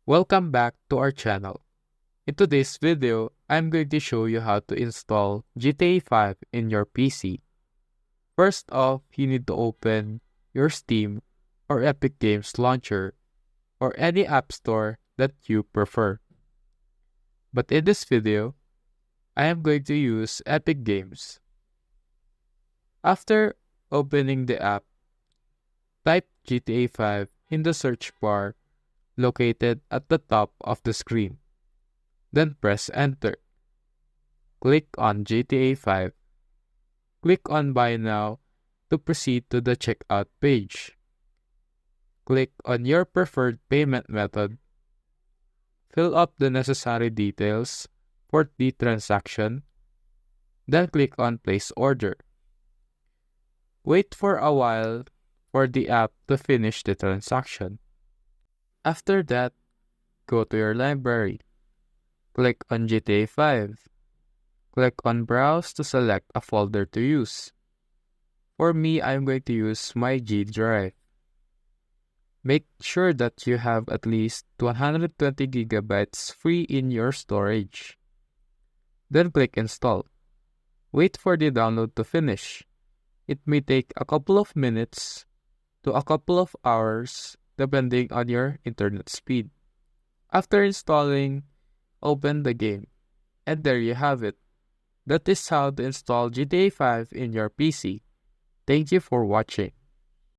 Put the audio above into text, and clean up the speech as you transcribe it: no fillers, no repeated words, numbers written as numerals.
Welcome back to our channel. In today's video, I'm going to show you how to install GTA 5 in your PC. First off, you need to open your Steam or Epic Games launcher or any app store that you prefer. But in this video, I am going to use Epic Games. After opening the app, type GTA 5 in the search bar located at the top of the screen. Then press enter. Click on GTA 5. Click on Buy Now to proceed to the checkout page. Click on your preferred payment method. Fill up the necessary details for the transaction. Then click on Place Order. Wait for a while for the app to finish the transaction. After that, go to your library. Click on GTA 5. Click on Browse to select a folder to use. For me, I'm going to use my G drive. Make sure that you have at least 120 gigabytes free in your storage. Then click Install. Wait for the download to finish. It may take a couple of minutes to a couple of hours depending on your internet speed. After installing, open the game. And there you have it. That is how to install GTA 5 in your PC. Thank you for watching.